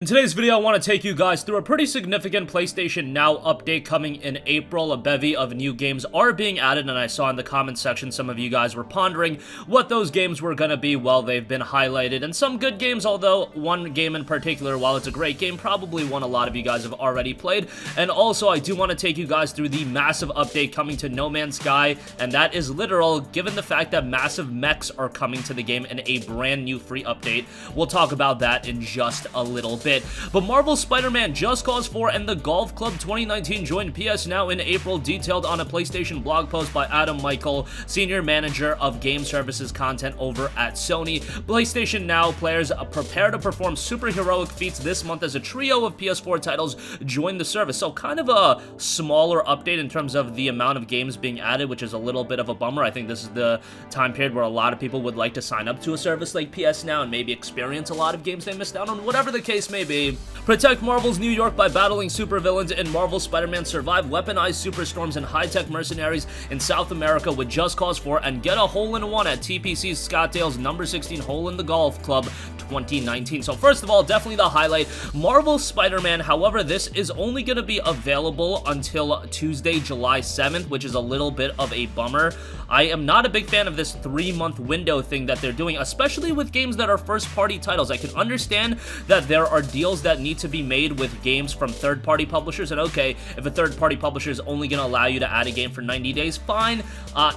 In today's video, I want to take you guys through a pretty significant PlayStation Now update coming in April. A bevy of new games are being added, and I saw in the comment section some of you guys were pondering what those games were going to be. Well, they've been highlighted, and some good games, although one game in particular, while it's a great game, probably one a lot of you guys have already played. And also, I do want to take you guys through the massive update coming to No Man's Sky, and that is literal, given the fact that massive mechs are coming to the game in a brand new free update. We'll talk about that in just a little bit. But Marvel Spider-Man, Just Cause 4, and the Golf Club 2019 joined PS Now in April, detailed on a PlayStation blog post by Adam Michael, Senior Manager of Game Services Content over at Sony. PlayStation Now players prepare to perform superheroic feats this month as a trio of PS4 titles join the service. So kind of a smaller update in terms of the amount of games being added, which is a little bit of a bummer. I think this is the time period where a lot of people would like to sign up to a service like PS Now and maybe experience a lot of games they missed out on, whatever the case may be. Protect Marvel's New York by battling supervillains in Marvel Spider-Man, survive weaponized superstorms and high-tech mercenaries in South America with Just Cause 4, and get a hole-in-one at TPC's Scottsdale's number 16 Hole in the Golf Club 2019. So first of all, definitely the highlight, Marvel Spider-Man. However, this is only going to be available until Tuesday, July 7th, which is a little bit of a bummer. I am not a big fan of this 3-month window thing that they're doing, especially with games that are first-party titles. I can understand that there are deals that need to be made with games from third-party publishers, and okay, if a third-party publisher is only going to allow you to add a game for 90 days, fine,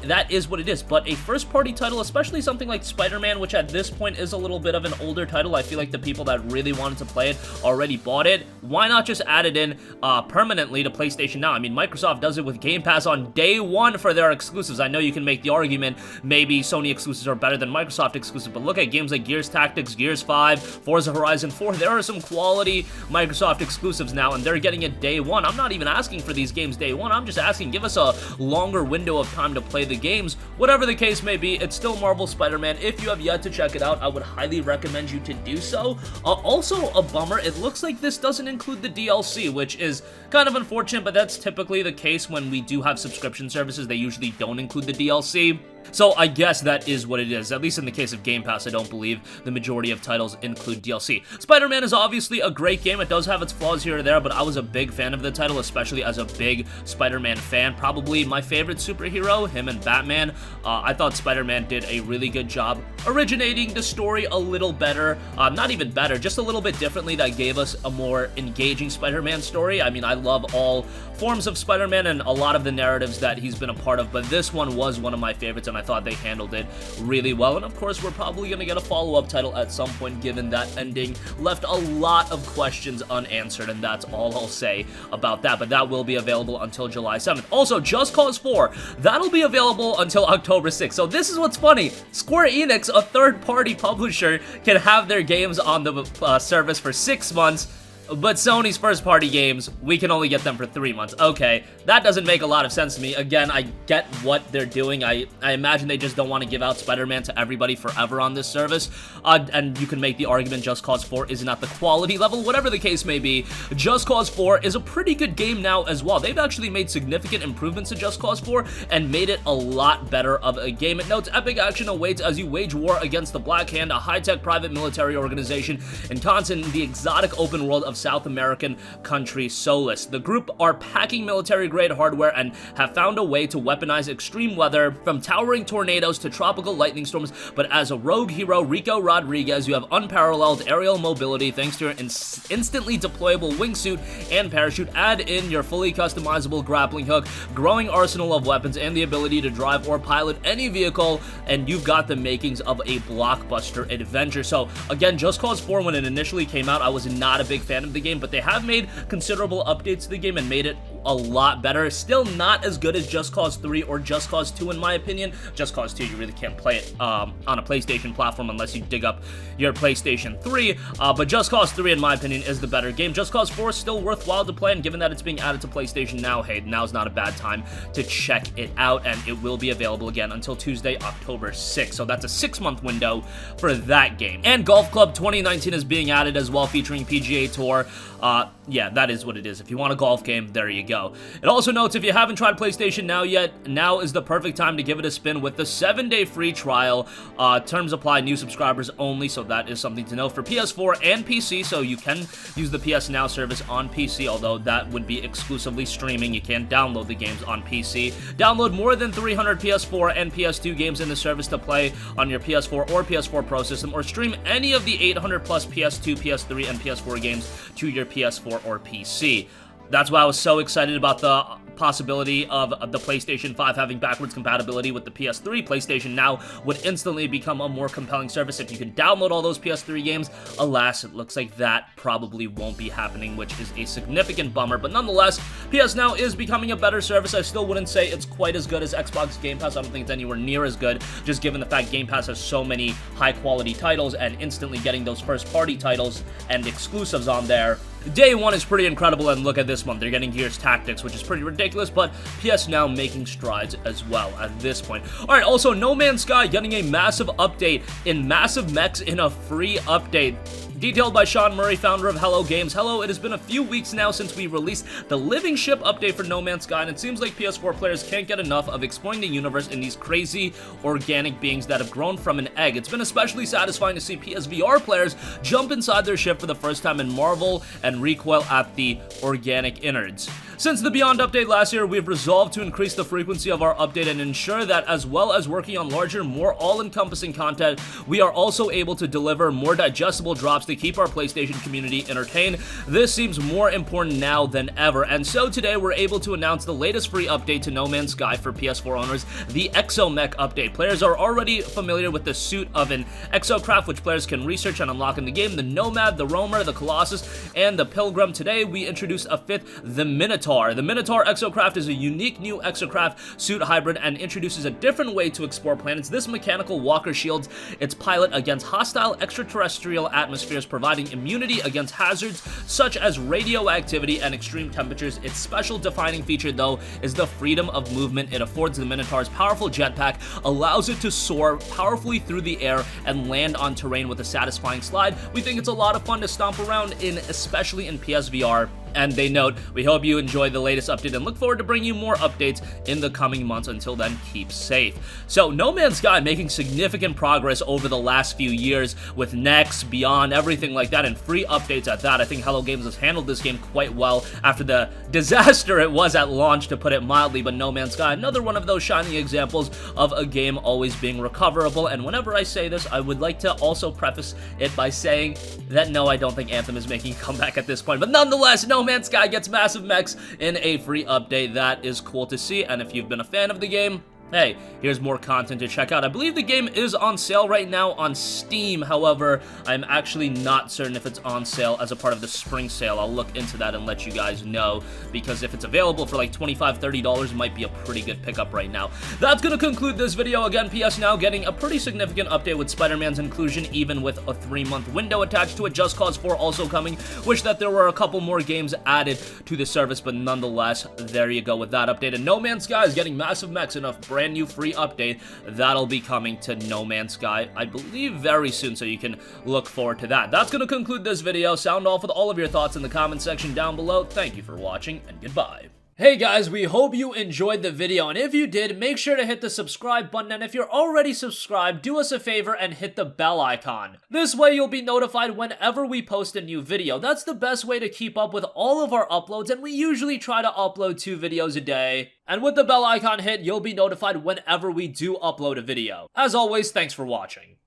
that is what it is. But a first-party title, especially something like Spider-Man, which at this point is a little bit of an older title, I feel like the people that really wanted to play it already bought it. Why not just add it in permanently to PlayStation Now? I mean, Microsoft does it with Game Pass on day one for their exclusives. I know you can make the argument maybe Sony exclusives are better than Microsoft exclusives, but look at games like Gears Tactics, Gears 5, Forza Horizon 4. There are some quality Microsoft exclusives now, and they're getting it day one. I'm not even asking for these games day one. I'm just asking, give us a longer window of time to play the games. Whatever the case may be, it's still Marvel Spider-Man. If you have yet to check it out, I would highly recommend you to do so. Also, a bummer, it looks like this doesn't include the DLC, which is kind of unfortunate, but that's typically the case when we do have subscription services. They usually don't include the DLC. So I guess that is what it is. At least in the case of Game Pass, I don't believe the majority of titles include DLC. Spider-Man is obviously a great game. It does have its flaws here or there, but I was a big fan of the title, especially as a big Spider-Man fan. Probably my favorite superhero, him and Batman. I thought Spider-Man did a really good job originating the story a little better. Not even better, just a little bit differently, that gave us a more engaging Spider-Man story. I mean, I love all forms of Spider-Man and a lot of the narratives that he's been a part of, but this one was one of my favorites, and I thought they handled it really well. And of course, we're probably going to get a follow-up title at some point, given that ending left a lot of questions unanswered, and that's all I'll say about that. But that will be available until July 7th. Also, Just Cause 4, that'll be available until October 6th. So this is what's funny. Square Enix, a third-party publisher, can have their games on the service for 6 months, but Sony's first-party games, we can only get them for 3 months. Okay, that doesn't make a lot of sense to me. Again, I get what they're doing. I imagine they just don't want to give out Spider-Man to everybody forever on this service. And you can make the argument Just Cause 4 isn't at the quality level. Whatever the case may be, Just Cause 4 is a pretty good game now as well. They've actually made significant improvements to Just Cause 4 and made it a lot better of a game. It notes epic action awaits as you wage war against the Black Hand, a high-tech private military organization, and content in the exotic open world of South American country Solus. The group are packing military-grade hardware and have found a way to weaponize extreme weather, from towering tornadoes to tropical lightning storms. But as a rogue hero, Rico Rodriguez, you have unparalleled aerial mobility thanks to your instantly deployable wingsuit and parachute. Add in your fully customizable grappling hook, growing arsenal of weapons, and the ability to drive or pilot any vehicle, and you've got the makings of a blockbuster adventure. So again, Just Cause 4, when it initially came out, I was not a big fan of the game, but they have made considerable updates to the game and made it a lot better. Still not as good as Just Cause 3 or Just Cause 2 in my opinion. Just Cause 2, you really can't play it on a PlayStation platform unless you dig up your PlayStation 3, but Just Cause 3 in my opinion is the better game. Just Cause 4 is still worthwhile to play, and given that it's being added to PlayStation Now, hey, now's not a bad time to check it out, and it will be available again until Tuesday, October 6th. So that's a 6-month window for that game. And Golf Club 2019 is being added as well, featuring PGA Tour. Yeah, that is what it is. If you want a golf game, there you go. go. It also notes if you haven't tried PlayStation Now yet, now is the perfect time to give it a spin with the 7-day free trial. Terms apply, new subscribers only, so that is something to know for PS4 and PC, so you can use the PS Now service on PC, although that would be exclusively streaming. You can't download the games on PC. Download more than 300 PS4 and PS2 games in the service to play on your PS4 or PS4 Pro system, or stream any of the 800 plus PS2, PS3, and PS4 games to your PS4 or PC. That's why I was so excited about the possibility of the PlayStation 5 having backwards compatibility with the PS3. PlayStation Now would instantly become a more compelling service if you can download all those PS3 games. Alas, it looks like that probably won't be happening, which is a significant bummer. But nonetheless, PS Now is becoming a better service. I still wouldn't say it's quite as good as Xbox Game Pass. I don't think it's anywhere near as good, just given the fact Game Pass has so many high-quality titles, and instantly getting those first-party titles and exclusives on there. Day one is pretty incredible, and look at this month. They're getting Gears Tactics, which is pretty ridiculous, but PS Now making strides as well at this point. Alright, also, No Man's Sky getting a massive update in massive mechs in a free update. Detailed by Sean Murray, founder of Hello Games. Hello, it has been a few weeks now since we released the Living Ship update for No Man's Sky, and it seems like PS4 players can't get enough of exploring the universe in these crazy organic beings that have grown from an egg. It's been especially satisfying to see PSVR players jump inside their ship for the first time and marvel and recoil at the organic innards. Since the Beyond update last year, we've resolved to increase the frequency of our update and ensure that, as well as working on larger, more all-encompassing content, we are also able to deliver more digestible drops to keep our PlayStation community entertained. This seems more important now than ever, and so today we're able to announce the latest free update to No Man's Sky for PS4 owners, the Exomech update. Players are already familiar with the suit of an exocraft, which players can research and unlock in the game: the Nomad, the Roamer, the Colossus, and the Pilgrim. Today, we introduced a fifth, the Minotaur. The Minotaur exocraft is a unique new exocraft suit hybrid and introduces a different way to explore planets. This mechanical walker shields its pilot against hostile extraterrestrial atmospheres, providing immunity against hazards such as radioactivity and extreme temperatures. Its special defining feature, though, is the freedom of movement it affords. The Minotaur's powerful jetpack allows it to soar powerfully through the air and land on terrain with a satisfying slide. We think it's a lot of fun to stomp around in, especially in PSVR. And they note, we hope you enjoy the latest update and look forward to bringing you more updates in the coming months. Until then, keep safe. So, No Man's Sky making significant progress over the last few years with Next, Beyond, everything like that, and free updates at that. I think Hello Games has handled this game quite well after the disaster it was at launch, to put it mildly. But No Man's Sky, another one of those shining examples of a game always being recoverable. And whenever I say this, I would like to also preface it by saying that no, I don't think Anthem is making a comeback at this point. But nonetheless, No Man's Sky gets massive mechs in a free update. That is cool to see, and if you've been a fan of the game, hey, here's more content to check out. I believe the game is on sale right now on Steam. However, I'm actually not certain if it's on sale as a part of the spring sale. I'll look into that and let you guys know, because if it's available for like $25, $30, it might be a pretty good pickup right now. That's going to conclude this video. Again, PS Now getting a pretty significant update with Spider-Man's inclusion, even with a 3-month window attached to it. Just Cause 4 also coming. Wish that there were a couple more games added to the service, but nonetheless, there you go with that update. And No Man's Sky is getting massive mechs in a brand new free update that'll be coming to No Man's Sky, I believe, very soon, so you can look forward to that. That's going to conclude this video. Sound off with all of your thoughts in the comment section down below. Thank you for watching, and goodbye. Hey guys, we hope you enjoyed the video, and if you did, make sure to hit the subscribe button, and if you're already subscribed, do us a favor and hit the bell icon. This way you'll be notified whenever we post a new video. That's the best way to keep up with all of our uploads, and we usually try to upload 2 videos a day. And with the bell icon hit, you'll be notified whenever we do upload a video. As always, thanks for watching.